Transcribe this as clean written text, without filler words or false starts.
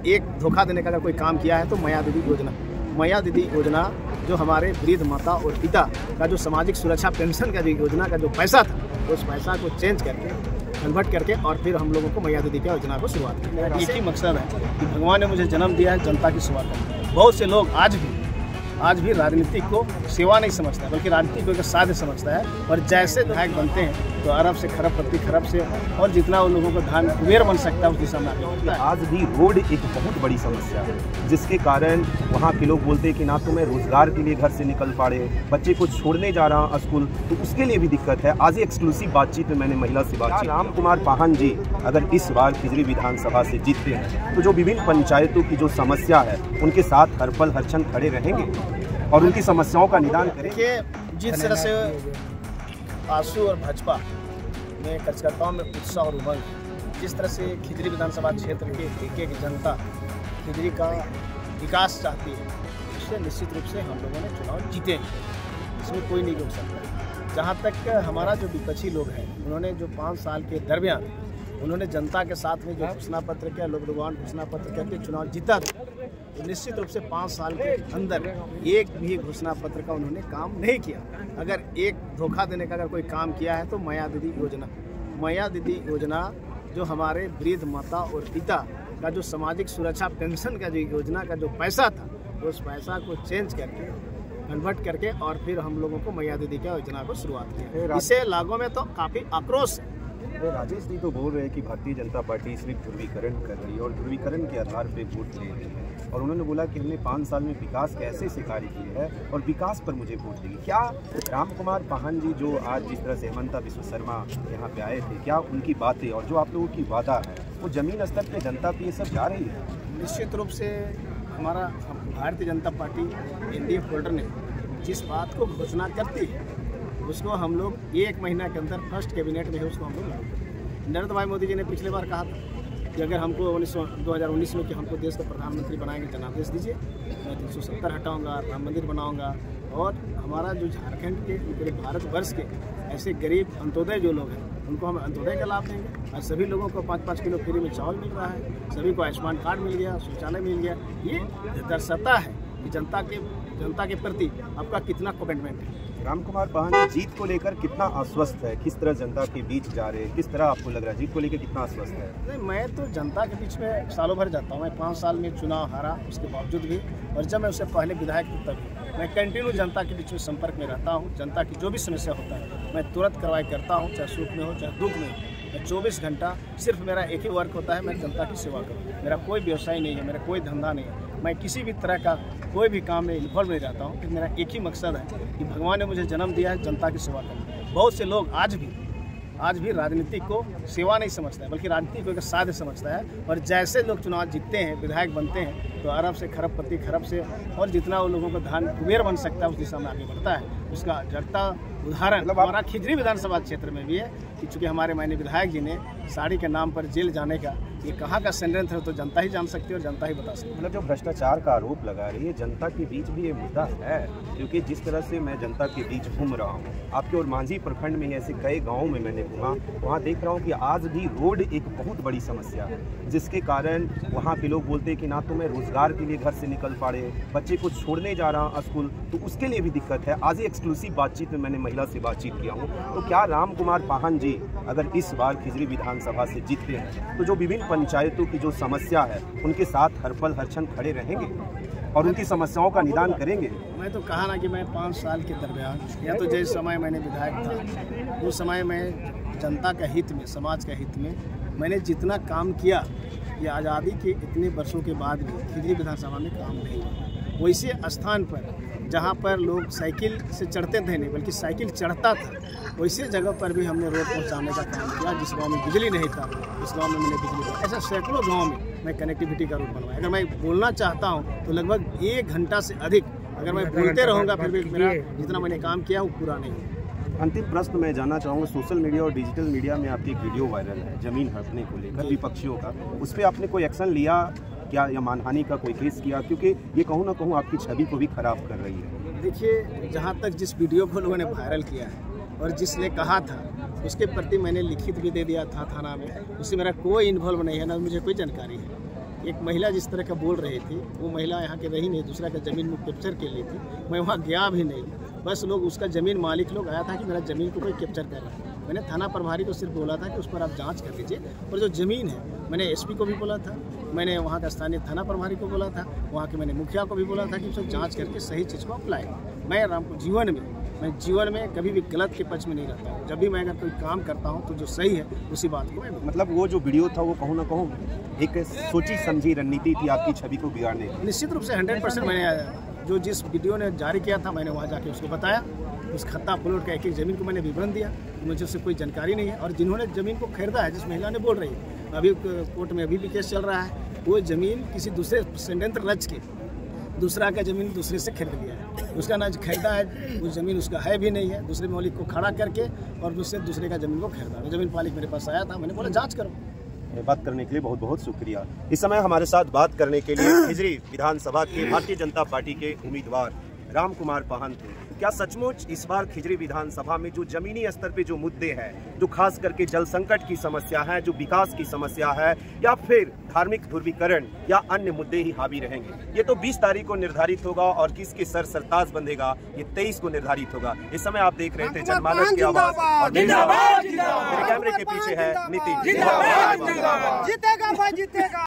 एक धोखा देने का अगर कोई काम किया है तो माया दीदी योजना जो हमारे वृद्ध माता और पिता का जो सामाजिक सुरक्षा पेंशन का जो योजना का जो पैसा था उस पैसा को चेंज करके कन्वर्ट करके और फिर हम लोगों को माया दीदी की योजना को शुरुआत की। मेरा एक ही मकसद है कि भगवान ने मुझे जन्म दिया है जनता की सेवा करने। बहुत से लोग आज भी राजनीति को सेवा नहीं समझता है बल्कि राजनीति को एक साध्य समझता है और जैसे विधायक बनते हैं तो अरब से खरब से और जितना उन लोगों को धन कुबेर बन सकता है उस दिशा में आगे बढ़ता है। आज भी रोड एक बहुत बड़ी समस्या है जिसके कारण वहाँ के लोग बोलते हैं कि ना तो मैं रोजगार के लिए घर से निकल पा रहे, बच्चे को छोड़ने जा रहा हूँ स्कूल तो उसके लिए भी दिक्कत है। आज ही एक्सक्लूसिव बातचीत में मैंने महिला से बात की। राम कुमार पाहन जी अगर इस बार खिजरी विधानसभा से जीतते हैं तो जो विभिन्न पंचायतों की जो समस्या है उनके साथ हर पल हर क्षण खड़े रहेंगे और उनकी समस्याओं का निदान करेंगे। जिस तरह से आसू और भाजपा में कार्यकर्ताओं में उत्साह और उमंग, जिस तरह से खिजरी विधानसभा क्षेत्र के एक जनता खिजरी का विकास चाहती है उससे निश्चित रूप से हम लोगों ने चुनाव जीते हैं, इसमें कोई नहीं रोक सकता। जहाँ तक हमारा जो विपक्षी लोग हैं उन्होंने जो 5 साल के दरमियान उन्होंने जनता के साथ में जो घोषणा पत्र किया, लोकदुर्बान घोषणा पत्र करके चुनाव जीता तो निश्चित रूप से 5 साल के अंदर एक भी घोषणा पत्र का उन्होंने काम नहीं किया। अगर एक धोखा देने का अगर कोई काम किया है तो माया दीदी योजना जो हमारे वृद्ध माता और पिता का जो सामाजिक सुरक्षा पेंशन का जो योजना का जो पैसा था उस पैसा को चेंज करके कन्वर्ट करके और फिर हम लोगों को माया दीदी की योजना को शुरुआत की। इसे लागू में तो काफ़ी आक्रोश है। राजेश जी तो बोल रहे हैं कि भारतीय जनता पार्टी सिर्फ ध्रुवीकरण कर रही है और ध्रुवीकरण के आधार पे वोट ले रही है और उन्होंने बोला कि हमने 5 साल में विकास कैसे से कार्य किए है और विकास पर मुझे वोट देगी। क्या राम कुमार पाहन जी जो आज जिस तरह से हेमंता विश्व शर्मा यहाँ पे आए थे, क्या उनकी बातें और जो आप लोगों की वादा है वो जमीन स्तर पे जनता पे ये सब जा रही है? निश्चित रूप से हमारा Bharatiya Janata party NDA folder ने जिस बात को घोषणा करती है उसको हम लोग 1 महीना के अंदर फर्स्ट कैबिनेट में है उसको हम लोग नरेंद्र भाई मोदी जी ने पिछले बार कहा था कि अगर हमको 2019 में कि हमको देश का प्रधानमंत्री बनाएंगे जनादेश दीजिए, मैं 370 हटाऊंगा, राम मंदिर बनाऊंगा और हमारा जो झारखंड के पूरे भारतवर्ष के ऐसे गरीब अंत्योदय जो लोग हैं उनको हम अंत्योदय का लाभ देंगे और सभी लोगों को 5-5 किलो फ्री में चावल मिल रहा है, सभी को आयुष्मान कार्ड मिल गया, शौचालय मिल गया। ये दर्शाता है कि जनता के प्रति आपका कितना कमिटमेंट है। राम कुमार पाहन जीत को लेकर कितना आश्वस्त है, किस तरह जनता के बीच जा रहे हैं, किस तरह आपको लग रहा है जीत को लेकर कितना आश्वस्त है? नहीं, मैं तो जनता के बीच में सालों भर जाता हूँ। मैं 5 साल में चुनाव हारा उसके बावजूद भी और जब मैं उससे पहले विधायक था तब मैं कंटिन्यू जनता के बीच में संपर्क में रहता हूँ। जनता की जो भी समस्या होता है मैं तुरंत कार्रवाई करता हूँ, चाहे सुख में हो चाहे दुख में हो। मैं 24 घंटा सिर्फ मेरा एक ही वर्क होता है, मैं जनता की सेवा करूँ। मेरा कोई व्यवसाय नहीं है, मेरा कोई धंधा नहीं है, मैं किसी भी तरह का कोई भी काम में इन्वॉल्व नहीं रहता हूँ। कि मेरा एक ही मकसद है कि भगवान ने मुझे जन्म दिया है जनता की सेवा करने। बहुत से लोग आज भी राजनीति को सेवा नहीं समझता है बल्कि राजनीति को एक साध्य समझता है और जैसे लोग चुनाव जीतते हैं, विधायक बनते हैं तो अरब से खरब से और जितना उन लोगों को धन कुबेर बन सकता है उस दिशा में आगे बढ़ता है। उसका झटता उदाहरण हमारा खिजरी विधानसभा क्षेत्र में भी है कि चूँकि हमारे माननीय विधायक जी ने साड़ी के नाम पर जेल जाने का ये कहाँ का षड्यंत्र है तो जनता ही जान सकती है और जनता ही बता सकती है। मतलब जो भ्रष्टाचार का आरोप लगा रही है जनता के बीच भी ये मुद्दा है, क्योंकि जिस तरह से मैं जनता के बीच घूम रहा हूँ आपके और मांझी प्रखंड में ऐसे कई गाँव में मैंने घूमा, वहाँ देख रहा हूँ कि आज भी रोड एक बहुत बड़ी समस्या है जिसके कारण वहाँ के लोग बोलते हैं कि ना तो मैं रोजगार के लिए घर से निकल पा रहे, बच्चे को छोड़ने जा रहा हूँ स्कूल तो उसके लिए भी दिक्कत है। आज ही एक्सक्लूसिव बातचीत में मैंने महिला से बातचीत किया हूँ। तो क्या राम कुमार पाहन जी अगर इस बार खिजरी विधानसभा से जीतते हैं तो जो विभिन्न पंचायतों की जो समस्या है उनके साथ हर पल हर क्षण खड़े रहेंगे और उनकी समस्याओं का निदान करेंगे? मैं तो कहा ना कि मैं 5 साल के दरमियान या तो जिस समय मैंने विधायक था उस समय मैं जनता का हित में, समाज का हित में मैंने जितना काम किया ये आज़ादी के इतने वर्षों के बाद भी खिजरी विधानसभा में काम नहीं हुआ। वैसे स्थान पर जहाँ पर लोग साइकिल से चढ़ते थे नहीं बल्कि साइकिल चढ़ता था वैसे जगह पर भी हमने रोड पहुँचाने का काम किया। जिस गांव में बिजली नहीं था उस गांव में मैंने बिजली, ऐसा सैकड़ों गांव में मैं कनेक्टिविटी का रूप बनवाया। अगर मैं बोलना चाहता हूँ तो लगभग 1 घंटा से अधिक अगर मैं बोलते रहूँगा फिर भी मेरा जितना मैंने काम किया वो पूरा नहीं हुआ। अंतिम प्रश्न मैं जानना चाहूँगा, सोशल मीडिया और डिजिटल मीडिया में आपकी एक वीडियो वायरल है जमीन हड़पने को लेकर विपक्षियों का, उस पर आपने कोई एक्शन लिया क्या या मानहानि का कोई केस किया? क्योंकि ये कहूँ ना कहूँ आपकी छवि को भी खराब कर रही है। देखिए, जहाँ तक जिस वीडियो को लोगों ने वायरल किया है और जिसने कहा था उसके प्रति मैंने लिखित भी दे दिया था थाना में, उससे मेरा कोई इन्वॉल्व नहीं है, ना मुझे कोई जानकारी है। एक महिला जिस तरह का बोल रही थी, वो महिला यहाँ के रही नहीं, दूसरा का ज़मीन में कैप्चर के लिए थी। मैं वहाँ गया भी नहीं, बस लोग उसका ज़मीन मालिक लोग आया था कि मेरा ज़मीन को कोई कैप्चर कर रहा है। मैंने थाना प्रभारी को सिर्फ बोला था कि उस पर आप जांच कर लीजिए, और जो ज़मीन है मैंने एसपी को भी बोला था, मैंने वहाँ का स्थानीय थाना प्रभारी को बोला था, वहाँ के मैंने मुखिया को भी बोला था कि उसे जाँच करके सही चीज़ को अप्लाई। मैं जीवन में कभी भी गलत के पक्ष में नहीं रहता हूँ। जब भी मैं अगर कोई काम करता हूँ तो जो सही है उसी बात को मैं मतलब वो जो वीडियो था वो कहूँ ना कहूँ एक सोची समझी रणनीति थी आपकी छवि को बिगाड़ने की। निश्चित रूप से 100% मैंने जो जिस वीडियो ने जारी किया था, मैंने वहाँ जाके उसको बताया, उस खत्ता प्लॉट का एक ज़मीन को मैंने विवरण दिया, मुझे उससे कोई जानकारी नहीं है। और जिन्होंने ज़मीन को खरीदा है, जिस महिला ने बोल रही है, अभी कोर्ट में अभी भी केस चल रहा है, वो ज़मीन किसी दूसरे षड्यंत्र रच के दूसरा का ज़मीन दूसरे से खरीद लिया है। उसका ना खरीदा है, उस ज़मीन उसका है भी नहीं है, दूसरे मालिक को खड़ा करके और दूसरे का ज़मीन को खरीदा। ज़मीन मालिक मेरे पास आया था, मैंने बोला जांच करो। बात करने के लिए बहुत बहुत शुक्रिया। इस समय हमारे साथ बात करने के लिए खिजरी विधानसभा के भारतीय जनता पार्टी के उम्मीदवार राम कुमार पाहन थे। क्या सचमुच इस बार खिजरी विधानसभा में जो जमीनी स्तर पे जो मुद्दे हैं, जो खास करके जल संकट की समस्या है, जो विकास की समस्या है, या फिर धार्मिक ध्रुवीकरण या अन्य मुद्दे ही हावी रहेंगे? ये तो 20 तारीख को निर्धारित होगा और किसके सर सरताज बंधेगा ये 23 को निर्धारित होगा। इस समय आप देख रहे थे जनमानस की आवाज और मेरे कैमरे के पीछे है नीतीश। जीतेगा भाई जीतेगा।